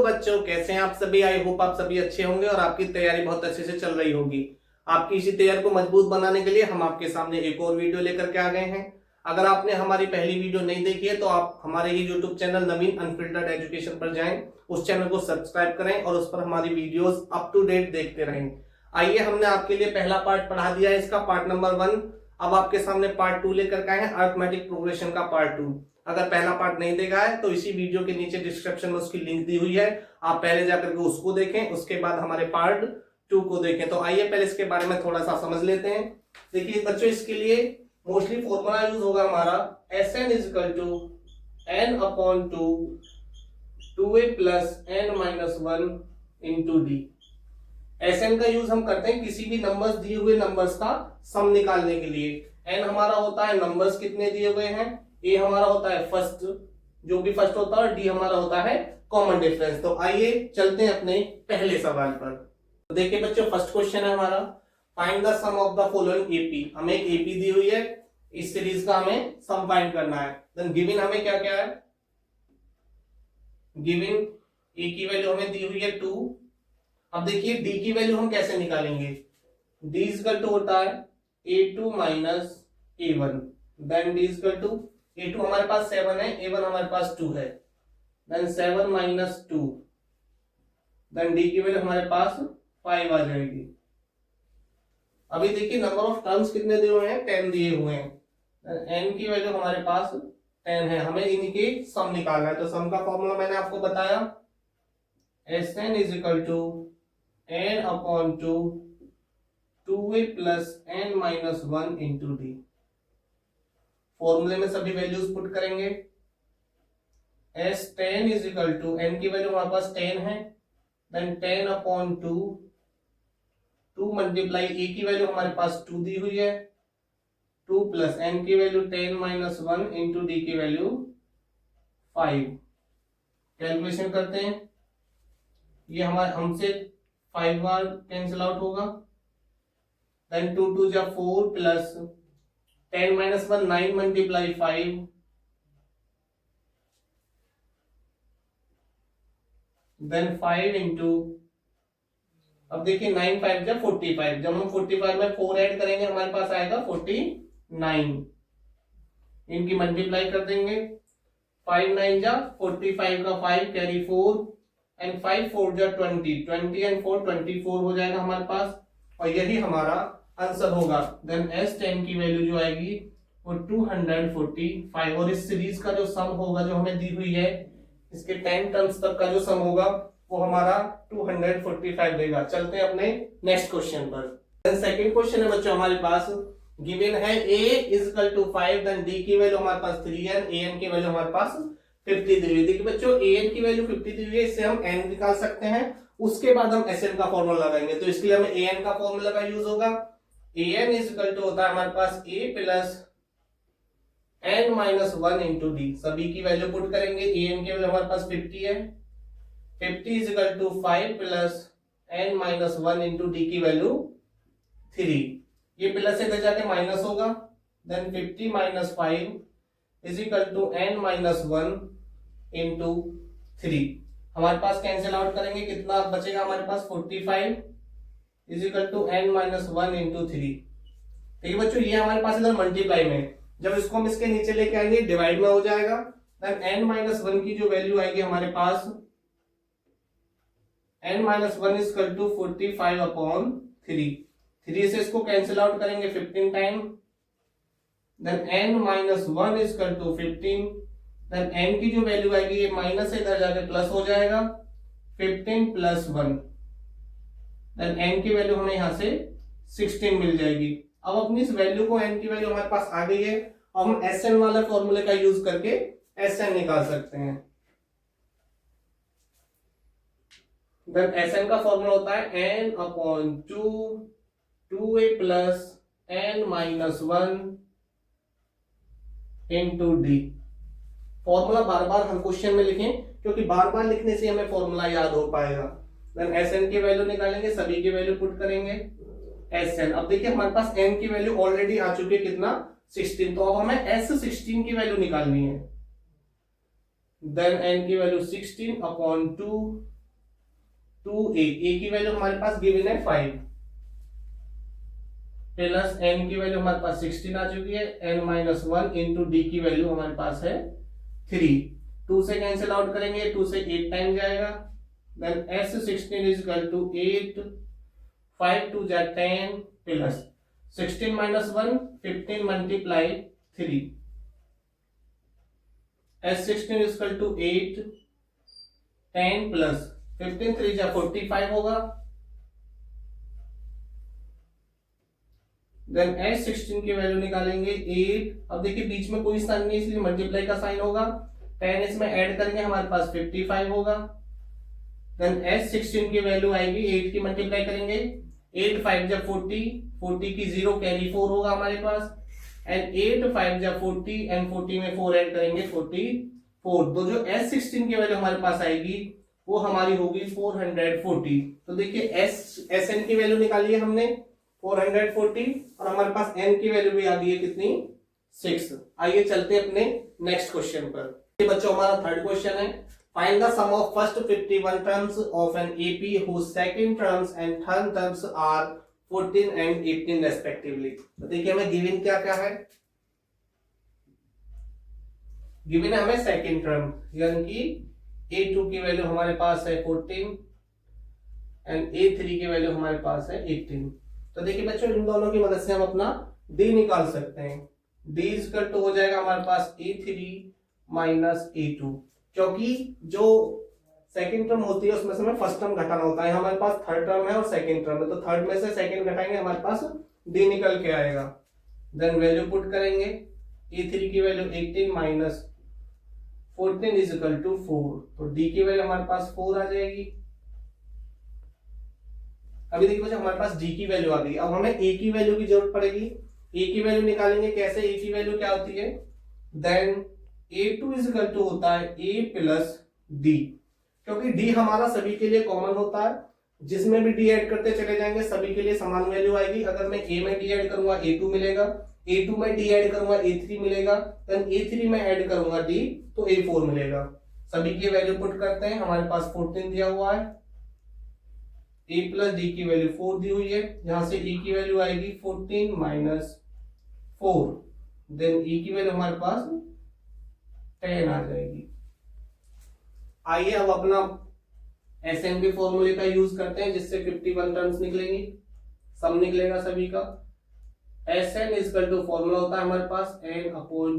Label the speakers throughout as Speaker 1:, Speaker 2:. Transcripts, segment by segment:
Speaker 1: बच्चों, कैसे हैं आप सभी। आई होप आप सभी अच्छे होंगे और आपकी तैयारी बहुत अच्छे से चल रही होगी। आपकी इसी तैयारी को मजबूत बनाने के लिए हम आपके सामने एक और वीडियो लेकर के आ गए हैं। अगर आपने हमारी पहली वीडियो नहीं देखी है तो आप हमारे ही यूट्यूब चैनल नवीन अनफिल्टर्ड एजुकेशन पर जाएं, उस चैनल को सब्सक्राइब करें और उस पर हमारी वीडियोस अप टू डेट देखते रहें। आइए, हमने आपके लिए पहला पार्ट पढ़ा दिया है, इसका पार्ट नंबर 1। अब आपके सामने पार्ट 2 लेकर के आए हैं, अरिथमेटिक प्रोग्रेशन का पार्ट 2। अगर पहला पार्ट नहीं देखा है तो इसी वीडियो के नीचे डिस्क्रिप्शन में उसकी लिंक दी हुई है, आप पहले जाकर के उसको देखें, उसके बाद हमारे पार्ट 2 को देखें। तो आइए पहले इसके बारे में थोड़ा सा समझ लेते हैं। देखिए बच्चों, इसके लिए मोस्टली फॉर्मूला यूज होगा हमारा Sn equal to n upon 2a plus n minus 1 into D. Sn का यूज हम करते हैं किसी भी नंबर्स, दिए हुए नंबर्स का सम निकालने के लिए। n हमारा होता है नंबर्स कितने दिए हुए हैं, a हमारा होता है फर्स्ट, जो भी फर्स्ट होता है, और d हमारा होता है कॉमन डिफरेंस। तो आइए चलते हैं अपने पहले सवाल पर। तो देखिए बच्चों, फर्स्ट क्वेश्चन है हमारा, find the sum of the following AP. हमें एक एपी दी हुई है, इस सीरीज का हमें सम फाइंड करना है। देन गिवन हमें क्या क्या है, गिवन ए की वैल्यू हमें दी हुई है 2। अब देखिए डी की वैल्यू हम कैसे निकालेंगे। डी इक्वल टू होता है a2 minus a1। Then D equal to a2 हमारे पास 7 है, a1 हमारे पास 2 है। देन 7 माइनस 2, देन डी की वैल्यू हमारे पास 5 आ जाएगी। अभी देखिए नंबर ऑफ टर्म्स कितने दिए हुए हैं, 10 दिए हुए हैं। n की वैल्यू हमारे पास 10 है, हमें इनकी सम निकालना है। तो सम का फॉर्मूला मैंने आपको बताया, Sn is equal to n upon 2a plus n minus 1 into D. फॉर्मूले में सभी वैल्यूज पुट करेंगे। S10 is equal to, n की वैल्यू हमारे पास 10 है, देन 10 अपॉन 2 मल्टीप्लाई a की वैल्यू हमारे पास 2 दी हुई है, 2 प्लस n की वैल्यू 10 माइनस 1 इंटू डी की वैल्यू 5। कैलकुलेशन करते हैं, ये हमारे हमसे 5 बार कैंसिल आउट होगा। देन 2 2 जा 4 plus 10 minus 1 9 multiply 5, then 5 into, अब देखिए 9 5 जा 45, जब हम 45 में 4 ऐड करेंगे हमारे पास आएगा 49। इनकी मल्टीप्लाई कर देंगे, 5 9 जा 45 का 5 कैरी 4 एंड 5 4 जा 20 एंड 4 24 हो जाएगा हमारे पास, और यही हमारा आंसर होगा। देन S10 की वैल्यू जो आएगी वो 245, और इस सीरीज का जो सम होगा जो हमें दी हुई है, इसके 10 टर्म्स तक का जो सम होगा वो हमारा 245 देगा। चलते हैं अपने नेक्स्ट क्वेश्चन पर। सेकंड क्वेश्चन है बच्चों हमारे पास, गिवन है a is equal to 5, then d की वैल्यू हमारे पास 3 है, an की वैल्यू हमारे पास 50 दी हुई है। देखिए बच्चों, an की वैल्यू 50 दी हुई है, इससे हम n निकाल सकते हैं, उसके बाद हम Sn का फॉर्मूला लगाएंगे। तो इसके लिए हमें an का फॉर्मूला का यूज होगा। an इज इक्वल टू होता है हमारे पास a plus n minus 1 into D. सभी की वैल्यू पुट करेंगे, an की वैल्यू हमारे पास 50 है, 50 is equal to 5 plus n minus 1 into D की वैल्यू 3। ये प्लस से इधर जाके माइनस होगा, then 50 minus 5 is equal to n minus 1 into 3। हमारे पास कैंसिल आउट करेंगे, कितना बचेगा हमारे पास 45 is equal to n minus 1 into 3। ठीक है बच्चों, ये हमारे पास इधर मल्टीप्लाई में, जब इसको हम इसके नीचे लेके आएंगे डिवाइड में हो जाएगा। देन n माइनस 1 की जो वैल्यू आएगी हमारे पास, n minus 1 is equal to 45 upon 3। 3 से इसको कैंसिल आउट करेंगे 15 time, then n minus 1 is equal to 15। Then n की जो वैल्यू आएगी, ये माइनस से इधर जाके प्लस हो जाएगा, 15 प्लस 1, देन n की वैल्यू हमें यहां से 16 मिल जाएगी। अब अपनी इस वैल्यू को, n की वैल्यू हमारे पास आ गई है, अब हम Sn वाला फॉर्मूले का यूज करके Sn निकाल सकते हैं। देन Sn का फॉर्मूला होता है n upon 2a plus n minus 1 into d. Formula बार बार हम क्वेश्चन में लिखें, क्योंकि बार बार लिखने से हमें फॉर्मूला याद हो पाएगा। देन Sn की वैल्यू निकालेंगे, सभी की वैल्यू पुट करेंगे Sn। अब देखिए हमारे पास n की वैल्यू ऑलरेडी आ चुकी है, कितना 16, तो अब हमें S16 की वैल्यू निकालनी है। देन n की वैल्यू 16 अपॉन 2 2a, a की वैल्यू हमारे पास गिवन है 5 प्लस n की वैल्यू हमारे पास 16 आ चुकी है, n माइनस 1 इंटू डी की वैल्यू हमारे पास है 3। 2 से कैंसिल आउट करेंगे, 2 से 8 टाइम जाएगा, then s16 is equal to 8, 5 2 जा 10 plus 16 minus 1 15 multiply 3, s16 is equal to 8 10 plus 15 3 जा 45 होगा, देन s16 की वैल्यू निकालेंगे 8। अब देखिए बीच में कोई साइन नहीं इसलिए मल्टीप्लाई का साइन होगा, 10 इसमें ऐड करेंगे हमारे पास 55 होगा, देन s16 की वैल्यू आएगी 8 की मल्टीप्लाई करेंगे, 8 5 जा 40, 40 की 0 कैरी 4 होगा हमारे पास, एंड 8 5 जा 40 एंड 40 में 4 ऐड करेंगे 44। तो जो s16 की वैल्यू हमारे पास आएगी वो हमारी होगी 440। तो देखिए sn की वैल्यू निकाली है हमने 440 और हमारे पास n की वैल्यू भी आ गई है कितनी 6। आइए चलते हैं अपने नेक्स्ट क्वेश्चन पर। ये बच्चों हमारा थर्ड क्वेश्चन है, find the sum of first 51 terms of an AP whose second terms and third terms are 14 and 18 respectively. तो देखिए हमें गिवन क्या क्या है, गिवन है हमें सेकंड टर्म यानी कि a2 की वैल्यू हमारे पास है 14 एंड a3 की वैल्यू हमारे पास है 18। तो देखिए बच्चों इन दोनों की मदद से हम अपना d निकाल सकते हैं, d इक्वल टू हो जाएगा हमारे पास a3 माइनस a2, क्योंकि जो सेकंड टर्म होती है उसमें से हमें फर्स्ट टर्म घटाना होता है, हमारे पास थर्ड टर्म है और सेकंड टर्म है, तो थर्ड में से सेकंड घटाएंगे हमारे पास d निकल के आएगा, देन वैल्यू पुट करेंगे, a3 की value 18 minus 14 is equal to 4, तो d की वैल्यू हमारे पास 4 आ जाएगी। अभी देखिए बच्चों हमारे पास d की वैल्यू आ गई, अब हमें a की वैल्यू की जरूरत पड़ेगी, a की वैल्यू निकालेंगे कैसे, a की वैल्यू क्या होती है, then a2 is equal to होता है a प्लस d, क्योंकि d हमारा सभी के लिए कॉमन होता है, जिसमें भी d ऐड करते चले जाएंगे सभी के लिए समान वैल्यू आएगी। अगर मैं a में d ऐड करूंगा a2 मिलेगा, a2 में d ऐड करूंगा a3 मिलेगा, देन a3 में ऐड करूंगा d तो a4 मिलेगा। सभी की वैल्यू पुट करते हैं, हमारे पास 14 दिया हुआ है, a प्लस डी की वैल्यू 4 दी हुई है, यहां से e की वैल्यू आएगी 14 माइनस 4, देन e की वैल्यू हमारे पास 10 आ जाएगी। आइए अब अपना एसएन के फॉर्मूले का यूज करते हैं जिससे 51 टर्म्स निकलेंगी, सम निकलेगा सभी का। एसएन इक्वल टू फॉर्मूला होता है हमारे पास n upon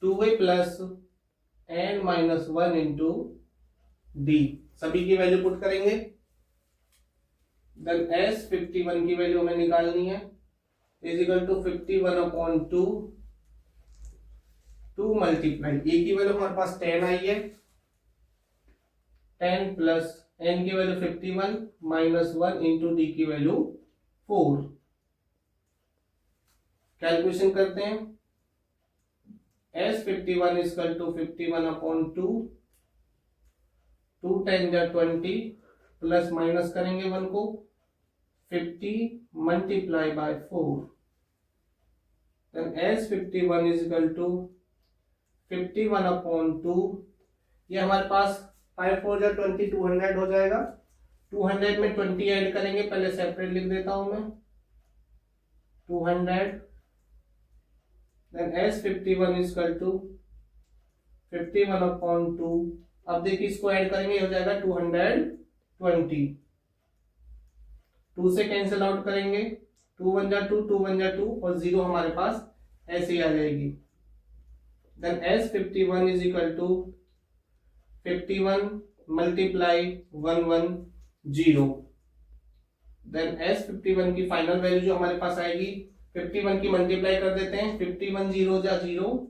Speaker 1: 2a plus n minus 1 into D, सभी की वैल्यू पुट करेंगे, देन s 51 की वैल्यू हमें निकालनी है, is equal to 51 upon 2 multiply, a की वैल्यू हमारे पास 10 आई है, 10 प्लस n की वैल्यू 51 माइनस 1 इंटू डी की वैल्यू 4। कैलकुलेशन करते हैं, s 51 इक्वल टू 51 अपॉन 2 10 जा 20 प्लस माइनस करेंगे 1 को 50 multiply by 4, then s 51 is equal to 51 upon 2, ये हमारे पास 5 4 जा 20 200 हो जाएगा, 200 में 20 ऐड करेंगे, पहले सेपरेट लिख देता हूं मैं 200, then s 51 is equal to 51 upon 2, अब देखिए इसको ऐड करेंगे हो जाएगा 220, 2 से कैंसिल आउट करेंगे, 2 1 जा 2 2 1 जा 2 और 0 हमारे पास ऐसे ही आ जाएगी, then s 51 is equal to 51 multiply 1 1 0, then s 51 की फाइनल वैल्यू जो हमारे पास आएगी 51 की मल्टीप्लाई कर देते हैं, 51 0 जा 0,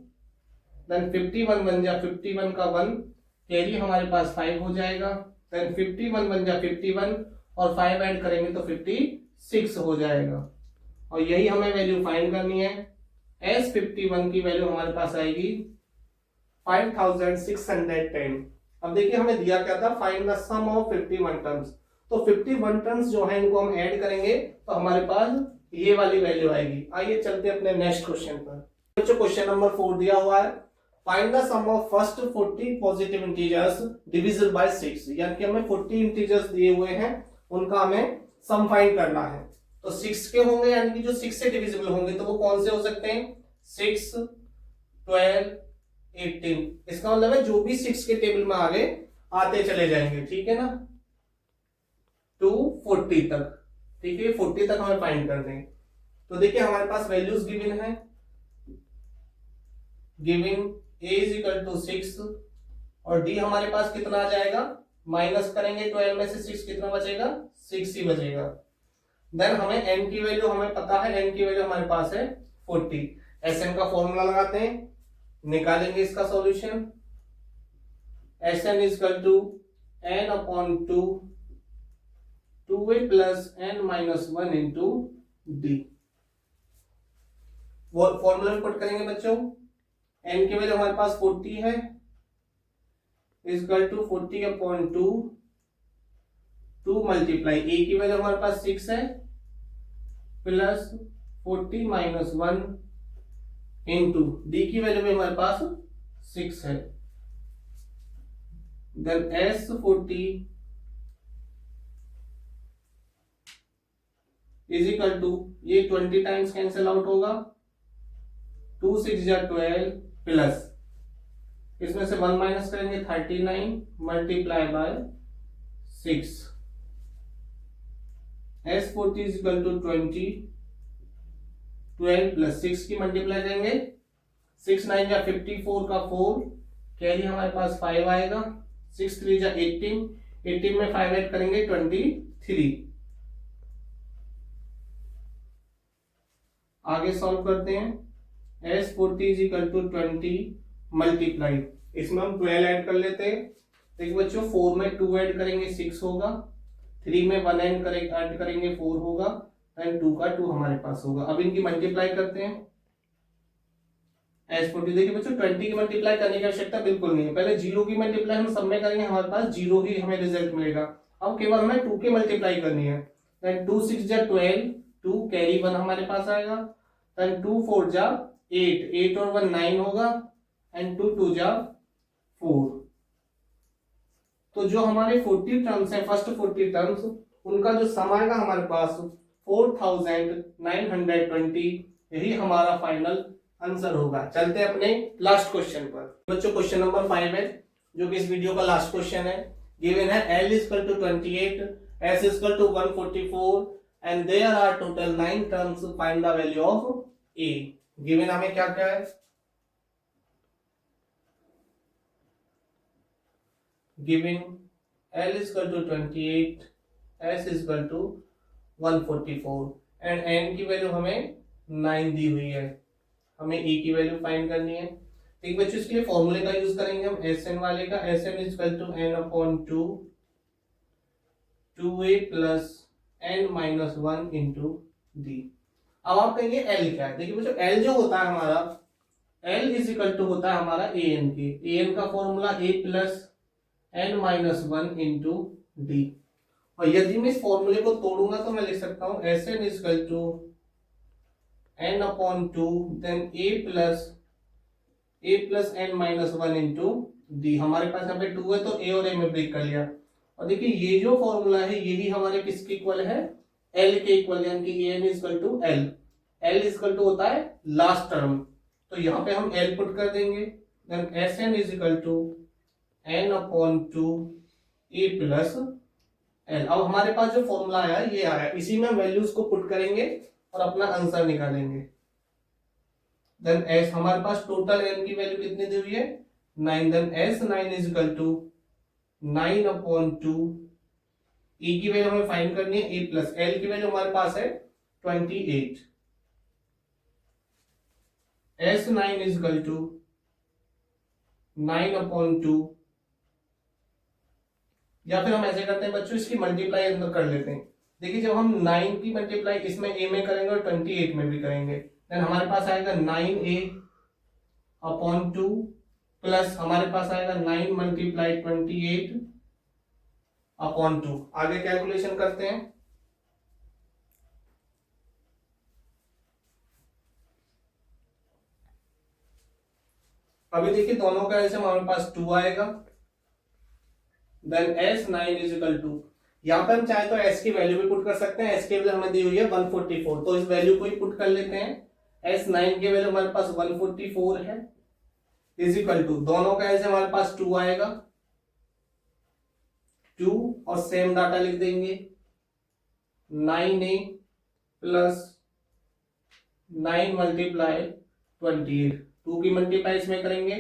Speaker 1: देन 51 1 जा 51 का 1 कैरी हमारे पास 5 हो जाएगा, देन 51 1 जा 51 और 5 ऐड करेंगे तो 56 हो जाएगा, और यही हमें वैल्यू फाइंड करनी है। s 51 की वैल्यू हमारे पास आएगी 5610। अब देखिए हमें दिया क्या था, find the sum of 51 terms, तो 51 टर्म्स जो है इनको हम ऐड करेंगे तो हमारे पास ये वाली वैल्यू आएगी। आइए चलते हैं अपने नेक्स्ट क्वेश्चन पर। क्वेश्चन नंबर 4 दिया हुआ है, find the sum of first 40 positive integers divisible by 6, यानी कि हमें 40 इंटीजर्स दिए हुए हैं, उनका हमें सम फाइंड करना है। तो 6 के होंगे, यानी कि जो 6 से डिविजिबल होंगे, तो वो कौन से हो सकते हैं? 6, 12, 18। इसका मतलब है जो भी 6 के टेबल में आगे आते चले जाएंगे, ठीक है ना, टू 40 तक। ठीक है, 40 तक हमें फाइंड करने हैं। तो देखिए हमारे पास वैल्यूज गिवन है, given a is equal to 6 और d हमारे पास कितना आ जाएगा, माइनस करेंगे 12 में से 6, कितना बचेगा? 6 ही बचेगा। देन हमें n की वैल्यू हमें पता है, n की वैल्यू हमारे पास है 40। Sn का फॉर्मूला लगाते हैं, निकालेंगे इसका solution. Sn is equal to n upon 2 2a plus n minus 1 into D. वो फॉर्मूला में पुट करेंगे बच्चों। n की वैल्यू हमारे पास 40 है, is equal to 40 upon 2 multiply a की वैल्यू हमारे पास 6 है, प्लस 40 माइनस 1 इंटू डी की वैल्यू भी हमारे पास 6 है। Then S40 is equal to, ये 20 टाइम्स कैंसिल आउट होगा, 2 6 जा 12 प्लस इसमें से 1 माइनस करेंगे 39 multiply by 6। S40 is equal to 20, 12 plus 6 की मल्टीप्लाई करेंगे, 6 9 जा 54 का 4, कैरी हमारे पास 5 आएगा, 6 3 जा 18, 18 में 5 ऐड करेंगे 23। आगे सॉल्व करते हैं। S40 is equal to 20 multiply, इसमें हम 12 ऐड कर लेते हैं। देखिए बच्चों 4 में 2 ऐड करेंगे 6 होगा, 3 में 1 ऐड करेंगे 4 होगा, एंड 2 का 2 हमारे पास होगा। अब इनकी मल्टीप्लाई करते हैं। S40 देखिए बच्चों 20 की मल्टीप्लाई करने की आवश्यकता बिल्कुल नहीं है, पहले 0 की मल्टीप्लाई हम सब में करेंगे, हमारे पास 0 ही हमें रिजल्ट मिलेगा। अब केवल हमें 2 की मल्टीप्लाई करनी है। देन 2 6 जा 12, 2 कैरी 1 हमारे पास आएगा, देन 2 4 जा 8, 8 और 1 9 होगा, एंड 2 2 जा 4। तो जो हमारे 40 टर्म्स है, फर्स्ट 40 टर्म्स, उनका जो सम आएगा हमारे पास 4920, यही हमारा फाइनल आंसर होगा। चलते हैं अपने लास्ट क्वेश्चन पर। बच्चों क्वेश्चन नंबर 5 है, जो कि इस वीडियो का लास्ट क्वेश्चन है। गिवन है L is equal to 28, S is equal to 144 and there are total 9 terms, find the value of A। Given हमें क्या क्या है, given L is equal to 28, S is equal to 144 and N की value हमें 9 दी हुई है, हमें E की वैल्यू फाइंड करनी है। ठीक बच्चों, इसके लिए फॉर्मूले का यूज करेंगे हम Sn वाले का। Sn is equal to n upon 2a plus n minus 1 into D. अब आप कहेंगे L क्या है। देखिए बच्चों L जो होता है हमारा, L इज इक्वल टू होता है हमारा An के, An का formula a plus n minus 1 into D. और यदि मैं इस फॉर्मूले को तोड़ूंगा तो मैं लिख सकता हूं Sn is equal to n upon 2 then a plus n minus 1 into D. हमारे पास यहाँ पे 2 है तो a और a में ब्रेक कर लिया। और देखिए ये जो फॉर्मूला है यही हमारे किसके इक्वल है, L के इक्वल, यानी कि an is equal to L। L is equal to होता है लास्ट टर्म, तो यहाँ पे हम L पुट कर देंगे। Then Sn is equal to n upon 2 a plus l। अब हमारे पास जो फॉर्मूला आया ये आया, इसी में वैल्यूज को पुट करेंगे और अपना आंसर निकालेंगे। देन s हमारे पास टोटल n की वैल्यू कितनी दी हुई है, 9। Then S9 is equal to 9 upon 2, e की वैल्यू हमें फाइंड करनी है a प्लस l की वैल्यू हमारे पास है 28। S9 is equal to 9 upon 2, या फिर हम ऐसे करते हैं बच्चों इसकी मल्टीप्लाई अंदर कर लेते हैं। देखिए जब हम 9 की मल्टीप्लाई इसमें a में करेंगे और 28 में भी करेंगे, देन हमारे पास आएगा 9a अपॉन 2 प्लस हमारे पास आएगा 9 मल्टीप्लाई 28 अपॉन 2। आगे कैलकुलेशन करते हैं। अभी देखिए दोनों का एलसीएम हमारे पास 2 आएगा, then S9 is equal to, यहाँ पर हम चाहे तो S की वैल्यू भी पुट कर सकते हैं। S की वैल्यू हमें दी हुई है 144, तो इस वैल्यू को ही पुट कर लेते हैं। S9 की वैल्यू हमारे पास 144 है, इज इक्वल टू, दोनों का एलसीएम हमारे पास 2 आएगा, 2 और सेम डाटा लिख देंगे, 9A प्लस 9 मल्टीप्लाई 28, 2 की मल्टीप्लाई इसमें करेंगे,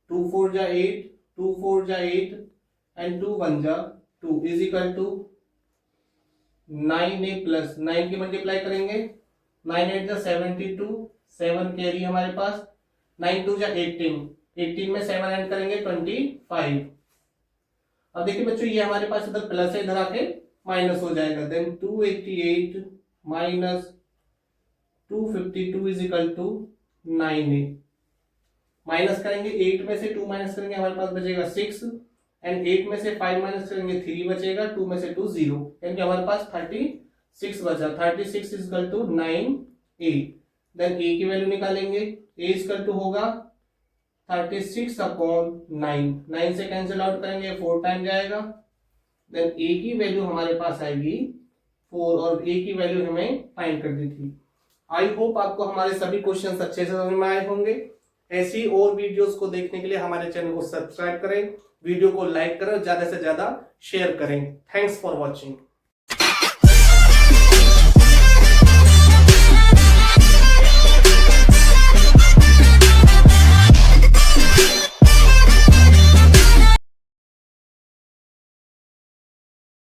Speaker 1: 2 4 जा 8, 2 4 जा 8 एंड 2 1 जा 2 is equal to 9A plus 9 की मल्टीप्लाई करेंगे, 9 8 जा 72, 7 कैरी हमारे पास, 9 2 जा 18, 18 में 7 ऐड करेंगे 25। अब देखिए बच्चों ये हमारे पास इधर प्लस है, इधर आके माइनस हो जाएगा, then 288 minus 252 is equal to 9A, minus करेंगे 8 में से 2 माइनस करेंगे हमारे पास बचेगा 6 एंड 8 में से 5 माइनस करेंगे 3 बचेगा, 2 में से 2 0, यानी हमारे पास 36 बचा, 36 is equal to 9A। Then A की वैल्यू निकालेंगे, A इज इक्वल टू होगा 36 अपॉन 9, 9 से कैंसिल आउट करेंगे 4 टाइम जाएगा, देन A की वैल्यू हमारे पास आएगी 4 और A की वैल्यू हमें फाइंड करनी थी। आई होप आपको हमारे सभी क्वेश्चंस अच्छे से समझ में आए होंगे। ऐसी और वीडियोस को देखने के लिए हमारे चैनल को सब्सक्राइब करें, वीडियो को लाइक करें, ज्यादा से ज्यादा शेयर करें। Thanks for watching.